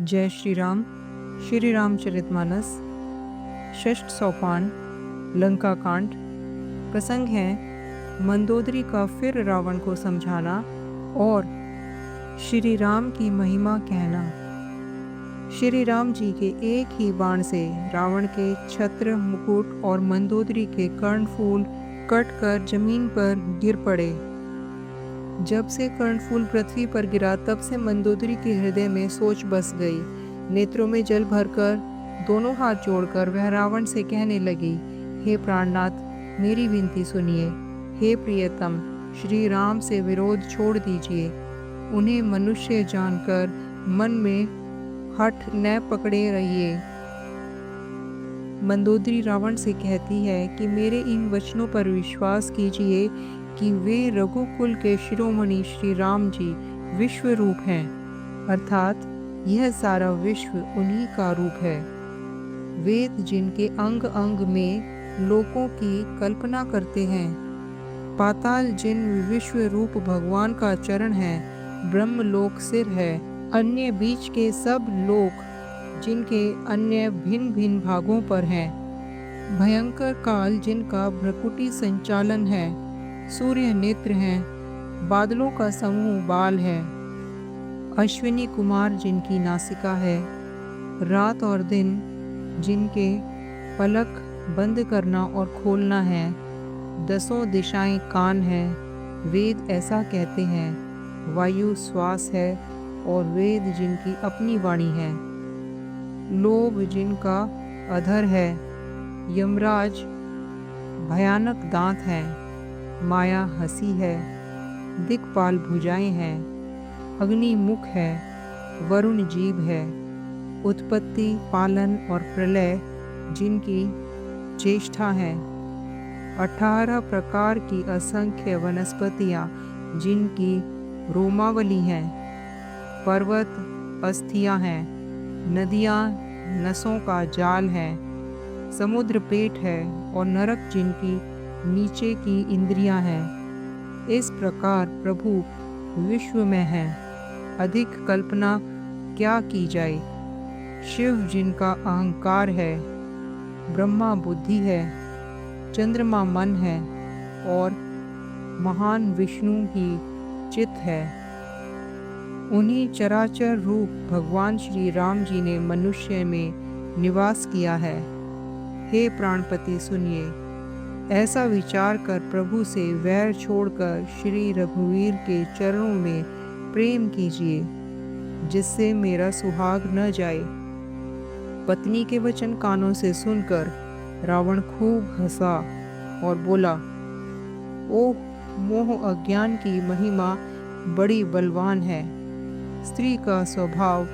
जय श्री रामचरितमानस, षष्ठ सोपान, लंका कांड। प्रसंग है मंदोदरी का फिर रावण को समझाना और श्री राम की महिमा कहना। श्री राम जी के एक ही बाण से रावण के छत्र, मुकुट और मंदोदरी के कर्णफूल कटकर जमीन पर गिर पड़े। जब से कर्णफूल पृथ्वी पर गिरा तब से मंदोदरी के हृदय में सोच बस गई। नेत्रों में जल भरकर दोनों हाथ जोड़कर वह रावण से कहने लगी, हे प्राणनाथ, मेरी विनती सुनिए। हे प्रियतम, श्री राम से विरोध छोड़ दीजिए। उन्हें मनुष्य जानकर मन में हठ न पकड़े रहिए। मंदोदरी रावण से कहती है कि मेरे इन वचनों पर विश्वास कीजिए कि वे रघुकुल के शिरोमणि श्री राम जी विश्व रूप हैं, अर्थात यह सारा विश्व उन्हीं का रूप है। वेद जिनके अंग अंग में लोकों की कल्पना करते हैं, पाताल जिन विश्व रूप भगवान का चरण है, ब्रह्मलोक सिर है, अन्य बीच के सब लोक जिनके अन्य भिन्न भिन्न भागों पर हैं, भयंकर काल जिनका भ्रकुटी संचालन है, सूर्य नेत्र हैं, बादलों का समूह बाल है, अश्विनी कुमार जिनकी नासिका है, रात और दिन जिनके पलक बंद करना और खोलना है, दसों दिशाएं कान हैं, वेद ऐसा कहते हैं, वायु श्वास है और वेद जिनकी अपनी वाणी है, लोभ जिनका अधर है, यमराज भयानक दांत हैं, माया हंसी है, दिक्पाल भुजाएं हैं, अग्नि मुख है, वरुण जीभ है, उत्पत्ति पालन और प्रलय जिनकी चेष्टा है, 18 प्रकार की असंख्य वनस्पतियां जिनकी रोमावली हैं, पर्वत अस्थियां हैं, नदियां नसों का जाल है, समुद्र पेट है और नरक जिनकी नीचे की इंद्रियां हैं। इस प्रकार प्रभु विश्व में है, अधिक कल्पना क्या की जाए। शिव जिनका अहंकार है, ब्रह्मा बुद्धि है, चंद्रमा मन है और महान विष्णु ही चित्त है। उन्हीं चराचर रूप भगवान श्री राम जी ने मनुष्य में निवास किया है। हे प्राणपति सुनिए, ऐसा विचार कर प्रभु से वैर छोड़कर श्री रघुवीर के चरणों में प्रेम कीजिए, जिससे मेरा सुहाग न जाए। पत्नी के वचन कानों से सुनकर रावण खूब हंसा और बोला, ओह मोह अज्ञान की महिमा बड़ी बलवान है। स्त्री का स्वभाव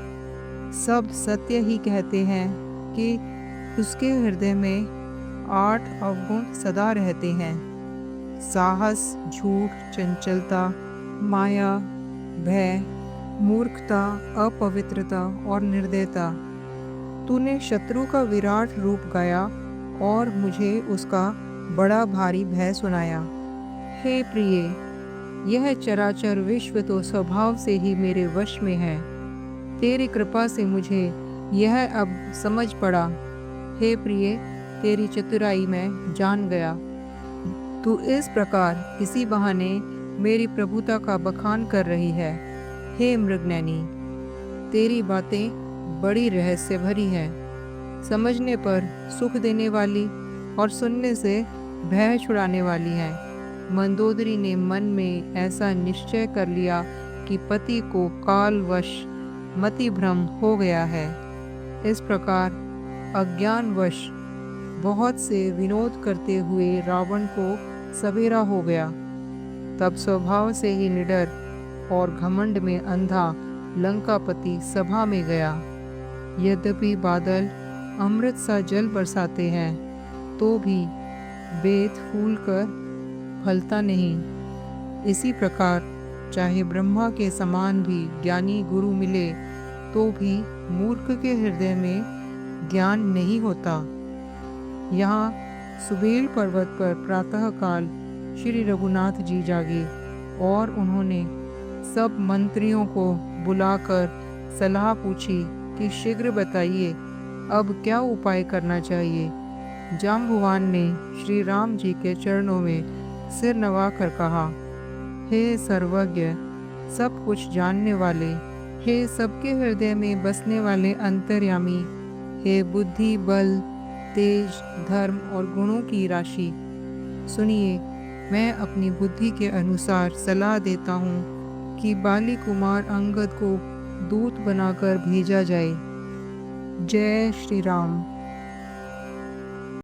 सब सत्य ही कहते हैं कि उसके हृदय में 8 अवगुण सदा रहते हैं, साहस, झूठ, चंचलता, माया, भय, मूर्खता, अपवित्रता और निर्दयता। तूने शत्रु का विराट रूप गाया और मुझे उसका बड़ा भारी भय सुनाया। हे प्रिय, यह चराचर विश्व तो स्वभाव से ही मेरे वश में है। तेरी कृपा से मुझे यह अब समझ पड़ा। हे प्रिय, तेरी चतुराई मैं जान गया। तू इस प्रकार इसी बहाने मेरी प्रभुता का बखान कर रही है। हे मृगनैनी, तेरी बातें बड़ी रहस्य भरी हैं, समझने पर सुख देने वाली और सुनने से भय छुड़ाने वाली हैं। मंदोदरी ने मन में ऐसा निश्चय कर लिया कि पति को कालवश मति भ्रम हो गया है। इस प्रकार अज्ञानवश बहुत से विनोद करते हुए रावण को सवेरा हो गया। तब स्वभाव से ही निडर और घमंड में अंधा लंकापति सभा में गया। यद्यपि बादल अमृत सा जल बरसाते हैं तो भी बेत फूल कर फलता नहीं। इसी प्रकार चाहे ब्रह्मा के समान भी ज्ञानी गुरु मिले तो भी मूर्ख के हृदय में ज्ञान नहीं होता। यहाँ सुबेल पर्वत पर प्रातःकाल श्री रघुनाथ जी जागे और उन्होंने सब मंत्रियों को बुलाकर सलाह पूछी कि शीघ्र बताइए, अब क्या उपाय करना चाहिए। जाम्बुवान ने श्री राम जी के चरणों में सिर नवाकर कहा, हे सर्वज्ञ, सब कुछ जानने वाले, हे सबके हृदय में बसने वाले अंतर्यामी, हे बुद्धि, बल, तेज, धर्म और गुणों की राशि, सुनिए, मैं अपनी बुद्धि के अनुसार सलाह देता हूँ कि बाली कुमार अंगद को दूत बनाकर भेजा जाए। जय श्री राम।